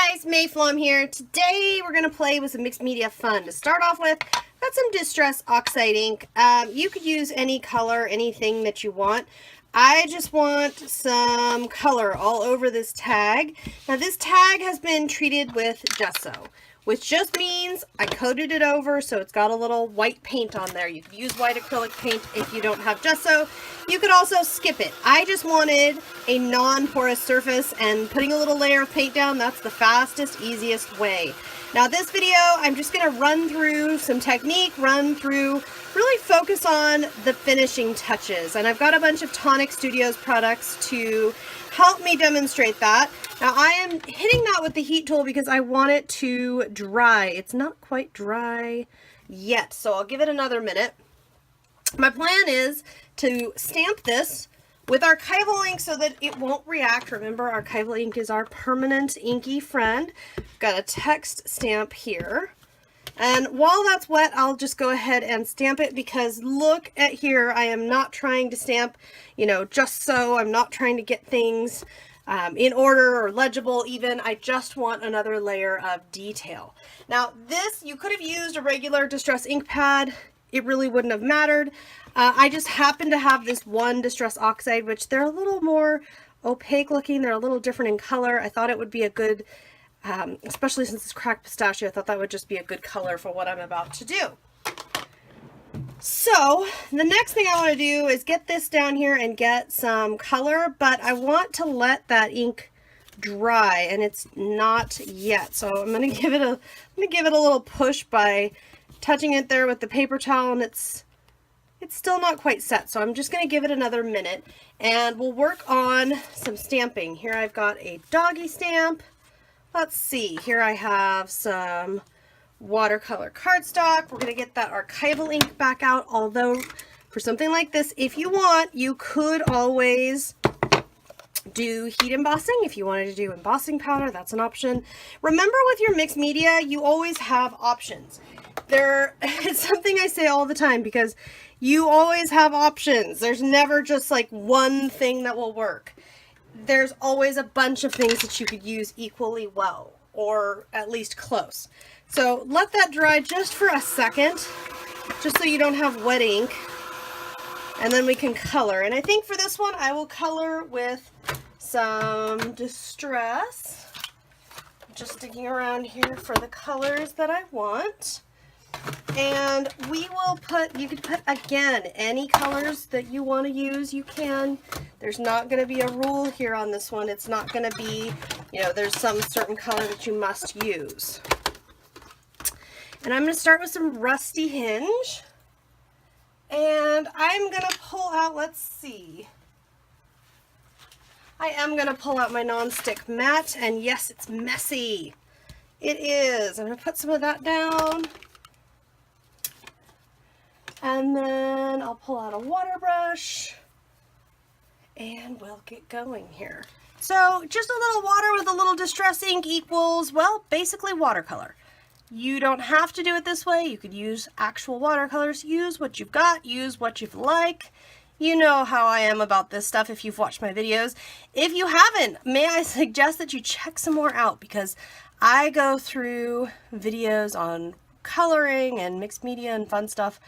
Guys, Mayflom here. Today we're going to play with some mixed media fun. To start off with, got some Distress Oxide ink. You could use any color, anything that you want. I just want some color all over this tag. Now this tag has been treated with gesso, which just means I coated it over so it's got a little white paint on there. You could use white acrylic paint if you don't have gesso. You could also skip it. I just wanted a non-porous surface, and putting a little layer of paint down, that's the fastest, easiest way. Now this video, I'm just going to run through some technique, really focus on the finishing touches. And I've got a bunch of Tonic Studios products to help me demonstrate that. Now I am hitting that with the heat tool because I want it to dry. It's not quite dry yet, so I'll give it another minute. My plan is to stamp this with archival ink so that it won't react. Remember, archival ink is our permanent inky friend. Got a text stamp here. And while that's wet, I'll just go ahead and stamp it because look at here. I am not trying to stamp, just so. I'm not trying to get things in order or legible even. I just want another layer of detail. Now this, you could have used a regular Distress ink pad. It really wouldn't have mattered. I just happen to have this one Distress Oxide, which they're a little more opaque looking. They're a little different in color. I thought it would be a good, especially since it's cracked pistachio, I thought that would just be a good color for what I'm about to do. So the next thing I want to do is get this down here and get some color, but I want to let that ink dry, and it's not yet. So I'm going to give it a little push by touching it there with the paper towel, and it's still not quite set. So I'm just going to give it another minute and we'll work on some stamping. Here I've got a doggy stamp. Let's see, here I have some watercolor cardstock. We're going to get that archival ink back out, although for something like this, if you want, you could always do heat embossing. If you wanted to do embossing powder, that's an option. Remember, with your mixed media, you always have options. It's something I say all the time because you always have options. There's never just like one thing that will work. There's always a bunch of things that you could use equally well, or at least close. So let that dry just for a second, just so you don't have wet ink, and then we can color. And I think for this one, I will color with some Distress. Just digging around here for the colors that I want. And we will you could put, again, any colors that you want to use, you can. There's not going to be a rule here on this one. It's not going to be, there's some certain color that you must use. And I'm going to start with some Rusty Hinge. And I'm going to pull out, let's see. I am going to pull out my nonstick mat, and yes, it's messy. It is. I'm going to put some of that down. And then I'll pull out a water brush and we'll get going here. So just a little water with a little Distress ink equals, well, basically watercolor. You don't have to do it this way. You could use actual watercolors. Use what you've got. Use what you like. You know how I am about this stuff if you've watched my videos. If you haven't, may I suggest that you check some more out, because I go through videos on coloring and mixed media and fun stuff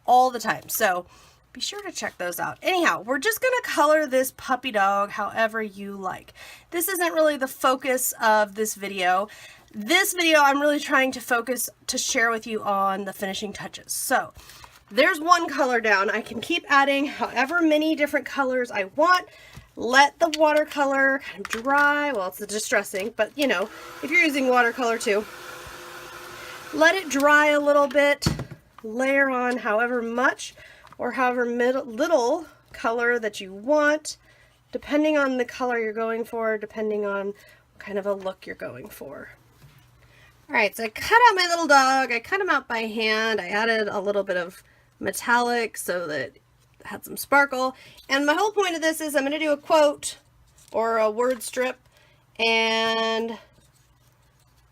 all the time, so be sure to check those out. Anyhow, we're just gonna color this puppy dog however you like. This isn't really the focus of this video. This video, I'm really trying to focus to share with you on the finishing touches. So there's one color down. I can keep adding however many different colors I want. Let the watercolor kind of dry. Well, it's the Distress ink, but if you're using watercolor too, let it dry a little bit. Layer on however much or however little color that you want, depending on the color you're going for, depending on what kind of a look you're going for. Alright, so I cut out my little dog. I cut him out by hand. I added a little bit of metallic so that it had some sparkle. And my whole point of this is I'm going to do a quote or a word strip, and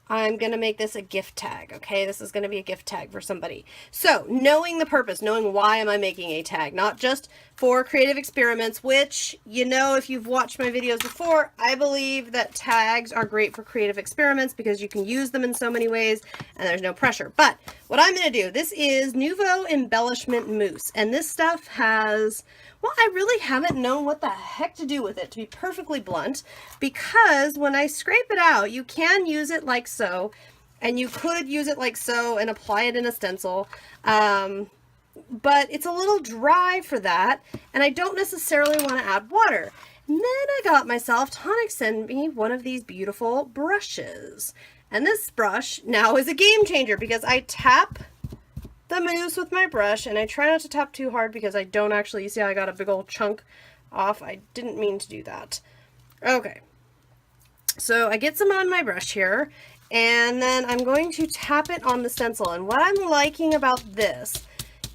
I'm going to make this a gift tag, okay? This is going to be a gift tag for somebody. So, knowing the purpose, knowing why am I making a tag, not just for creative experiments, which, you know, if you've watched my videos before, I believe that tags are great for creative experiments because you can use them in so many ways and there's no pressure. But what I'm going to do, this is Nuvo Embellishment Mousse, and this stuff has... well, I really haven't known what the heck to do with it, to be perfectly blunt, because when I scrape it out, you can use it like so, and you could use it like so and apply it in a stencil, but it's a little dry for that, and I don't necessarily want to add water. And then I got myself, Tonic sent me one of these beautiful brushes, and this brush now is a game changer because I tap the mousse with my brush, and I try not to tap too hard because I don't actually, you see how I got a big old chunk off? I didn't mean to do that. Okay, so I get some on my brush here, and then I'm going to tap it on the stencil, and what I'm liking about this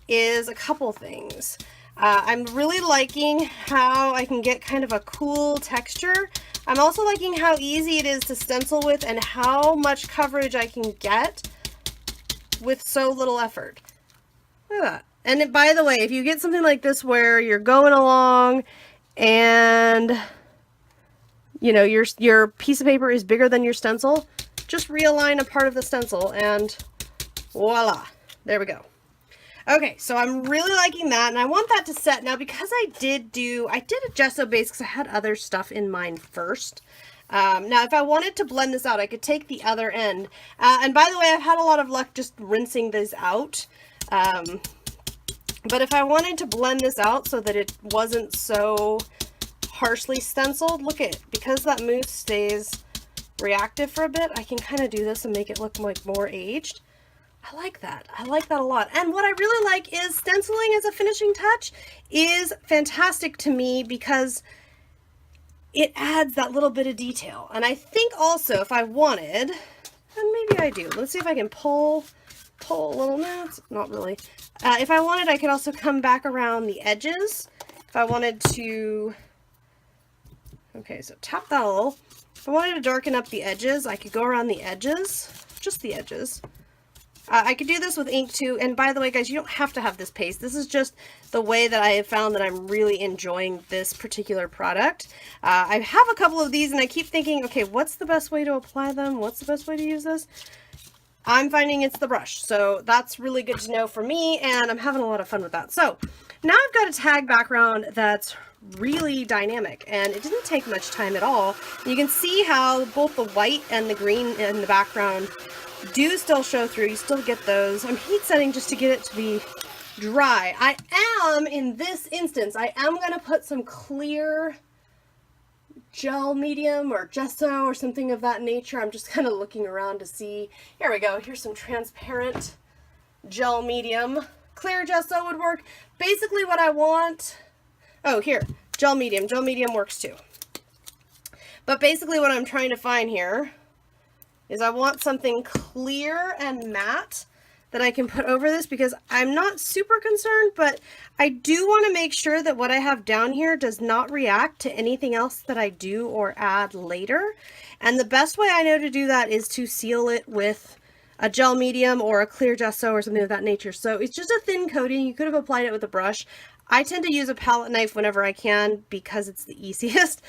is a couple things. I'm really liking how I can get kind of a cool texture. I'm also liking how easy it is to stencil with and how much coverage I can get with so little effort. Look at that. And by the way, if you get something like this where you're going along and you know your piece of paper is bigger than your stencil, just realign a part of the stencil and voila, there we go. Okay, so I'm really liking that, and I want that to set now because I did a gesso base because I had other stuff in mind first. Now, if I wanted to blend this out, I could take the other end. And by the way, I've had a lot of luck just rinsing this out. But if I wanted to blend this out so that it wasn't so harshly stenciled, look at it. Because that mousse stays reactive for a bit, I can kind of do this and make it look like more aged. I like that. I like that a lot. And what I really like is stenciling as a finishing touch is fantastic to me because it adds that little bit of detail. And I think also if I wanted, and maybe I do, let's see if I can pull a little, no, it's not really. If I wanted, I could also come back around the edges. If I wanted to, okay, so tap that a little. If I wanted to darken up the edges, I could go around the edges, just the edges. I could do this with ink too, and by the way guys, you don't have to have this paste. This is just the way that I have found that I'm really enjoying this particular product. I have a couple of these and I keep thinking, okay, what's the best way to apply them? What's the best way to use this? I'm finding it's the brush, so that's really good to know for me, and I'm having a lot of fun with that. So now I've got a tag background that's really dynamic, and it didn't take much time at all. You can see how both the white and the green in the background do still show through. You still get those. I'm heat setting just to get it to be dry. I am, in this instance, I am going to put some clear gel medium or gesso or something of that nature. I'm just kind of looking around to see. Here we go. Here's some transparent gel medium. Clear gesso would work. Basically what I want, oh here, gel medium. Gel medium works too. But basically what I'm trying to find here is I want something clear and matte that I can put over this because I'm not super concerned, but I do want to make sure that what I have down here does not react to anything else that I do or add later. And the best way I know to do that is to seal it with a gel medium or a clear gesso or something of that nature. So it's just a thin coating. You could have applied it with a brush. I tend to use a palette knife whenever I can because it's the easiest.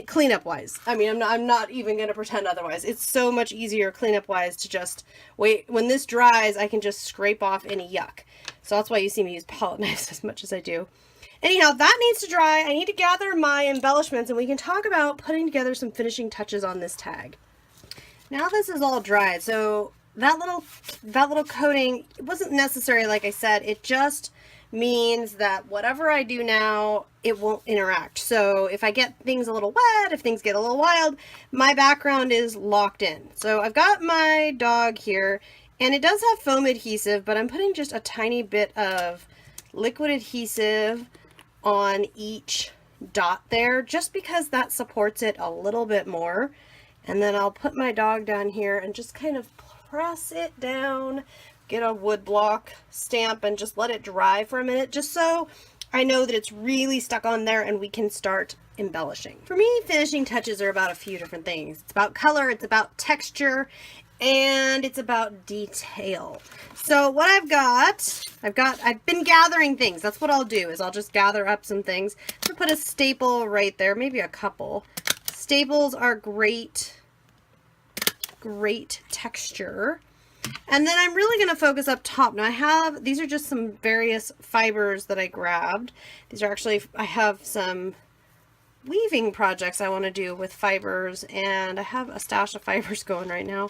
Cleanup wise, I mean, I'm not even going to pretend otherwise. It's so much easier cleanup wise to just wait. When this dries, I can just scrape off any yuck. So that's why you see me use palette knives as much as I do. Anyhow, that needs to dry. I need to gather my embellishments and we can talk about putting together some finishing touches on this tag. Now this is all dried, so that little coating, it wasn't necessary, like I said. It just means that whatever I do now, it won't interact. So if I get things a little wet, if things get a little wild, my background is locked in. So I've got my dog here, and it does have foam adhesive, but I'm putting just a tiny bit of liquid adhesive on each dot there, just because that supports it a little bit more. And then I'll put my dog down here and just kind of press it down, get a wood block stamp, and just let it dry for a minute, just so I know that it's really stuck on there and we can start embellishing. For me, finishing touches are about a few different things. It's about color, it's about texture, and it's about detail. So what I've been gathering things. That's what I'll do, is I'll just gather up some things. I'm gonna put a staple right there, maybe a couple. Staples are great texture. And then I'm really going to focus up top. Now these are just some various fibers that I grabbed. These are actually, I have some weaving projects I want to do with fibers, and I have a stash of fibers going right now,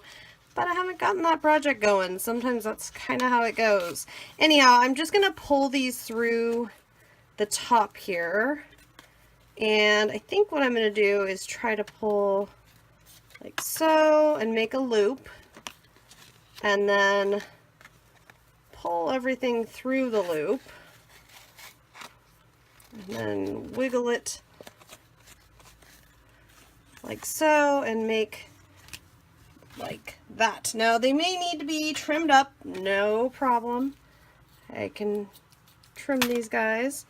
but I haven't gotten that project going. Sometimes that's kind of how it goes. Anyhow, I'm just going to pull these through the top here, and I think what I'm going to do is try to pull like so and make a loop, and then pull everything through the loop, and then wiggle it like so and make like that. Now they may need to be trimmed up, no problem. I can trim these guys.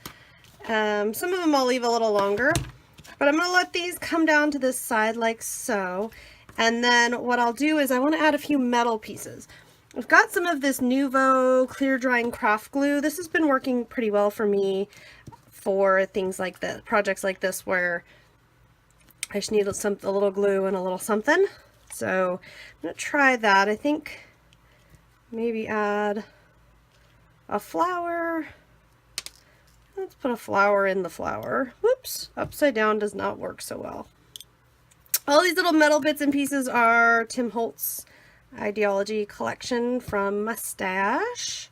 Some of them I'll leave a little longer, but I'm going to let these come down to this side like so. And then what I'll do is I want to add a few metal pieces. I've got some of this Nuvo clear drying craft glue. This has been working pretty well for me for things like this, projects like this, where I just need a little glue and a little something. So I'm going to try that. I think maybe add a flower. Let's put a flower in the flower. Whoops, upside down does not work so well. All these little metal bits and pieces are Tim Holtz Ideology collection from Mustache.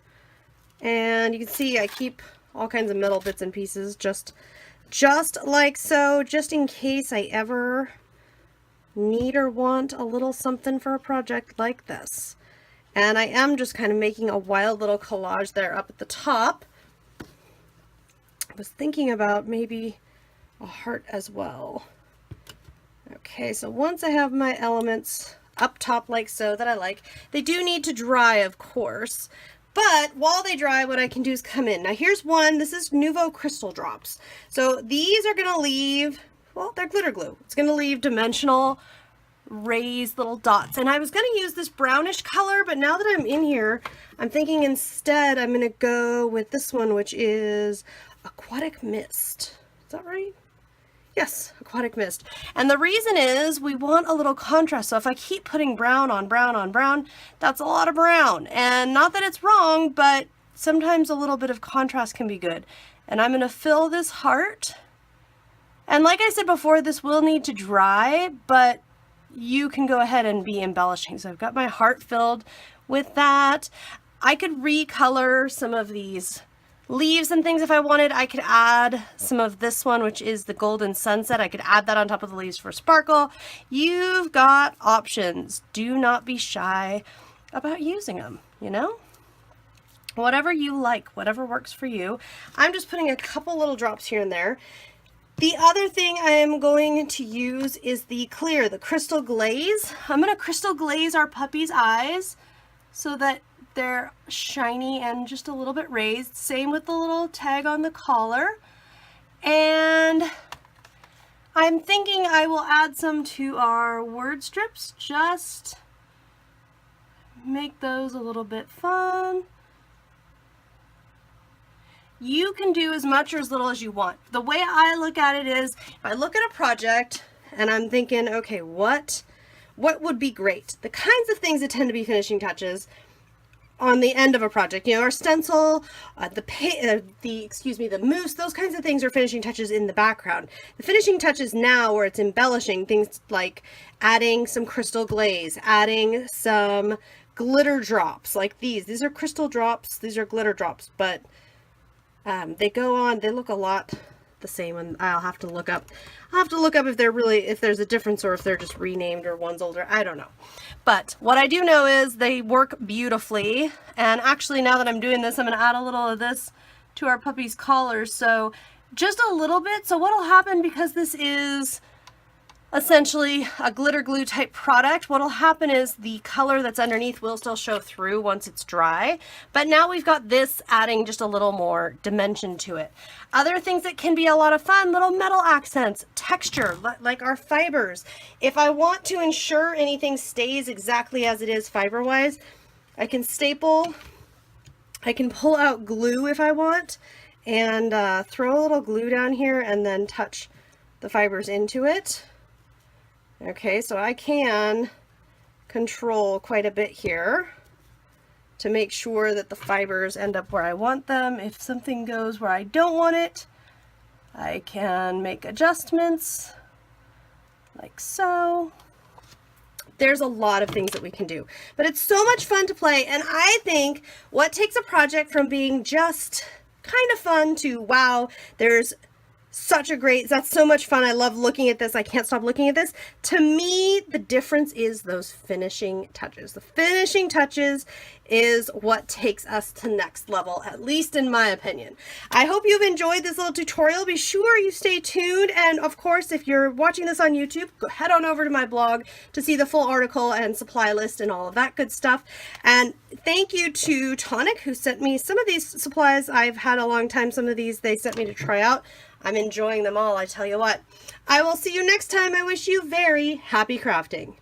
And you can see I keep all kinds of metal bits and pieces just like so, just in case I ever need or want a little something for a project like this. And I am just kind of making a wild little collage there up at the top. I was thinking about maybe a heart as well. Okay, so once I have my elements up top like so that I like, they do need to dry, of course, but while they dry, what I can do is come in. Now here's one. This is Nuvo Crystal Drops. So these are going to leave, well, they're glitter glue. It's going to leave dimensional raised little dots. And I was going to use this brownish color, but now that I'm in here, I'm thinking instead I'm going to go with this one, which is Aquatic Mist. Is that right? Yes, Aquatic Mist. And the reason is we want a little contrast. So if I keep putting brown on brown on brown, that's a lot of brown. And not that it's wrong, but sometimes a little bit of contrast can be good. And I'm going to fill this heart. And like I said before, this will need to dry, but you can go ahead and be embellishing. So I've got my heart filled with that. I could recolor some of these leaves and things if I wanted. I could add some of this one, which is the Golden Sunset. I could add that on top of the leaves for sparkle. You've got options. Do not be shy about using them, you know? Whatever you like, whatever works for you. I'm just putting a couple little drops here and there. The other thing I am going to use is the clear, the crystal glaze. I'm going to crystal glaze our puppy's eyes so that they're shiny and just a little bit raised. Same with the little tag on the collar. And I'm thinking I will add some to our word strips. Just make those a little bit fun. You can do as much or as little as you want. The way I look at it is, if I look at a project and I'm thinking, okay, what would be great? The kinds of things that tend to be finishing touches on the end of a project, you know, our stencil, the mousse, those kinds of things are finishing touches in the background. The finishing touches now, where it's embellishing, things like adding some crystal glaze, adding some glitter drops like these. These are crystal drops, these are glitter drops, but they go on, they look a lot the same, and I'll have to look up if there's a difference, or if they're just renamed or one's older. I don't know. But what I do know is they work beautifully. And actually, now that I'm doing this, I'm going to add a little of this to our puppy's collars. So just a little bit. So what'll happen, because this is essentially a glitter glue type product. What'll happen is the color that's underneath will still show through once it's dry, but now we've got this adding just a little more dimension to it. Other things that can be a lot of fun, little metal accents, texture, like our fibers. If I want to ensure anything stays exactly as it is fiber-wise, I can staple, I can pull out glue if I want, and throw a little glue down here and then touch the fibers into it. Okay, so I can control quite a bit here to make sure that the fibers end up where I want them. If something goes where I don't want it, I can make adjustments like so. There's a lot of things that we can do, but it's so much fun to play. And I think what takes a project from being just kind of fun to, wow, that's so much fun. I love looking at this. I can't stop looking at this. To me, the difference is those finishing touches. The finishing touches is what takes us to next level, at least in my opinion. I hope you've enjoyed this little tutorial. Be sure you stay tuned. And of course, if you're watching this on YouTube, go head on over to my blog to see the full article and supply list and all of that good stuff. And thank you to Tonic, who sent me some of these supplies. I've had a long time. Some of these they sent me to try out. I'm enjoying them all, I tell you what. I will see you next time. I wish you very happy crafting.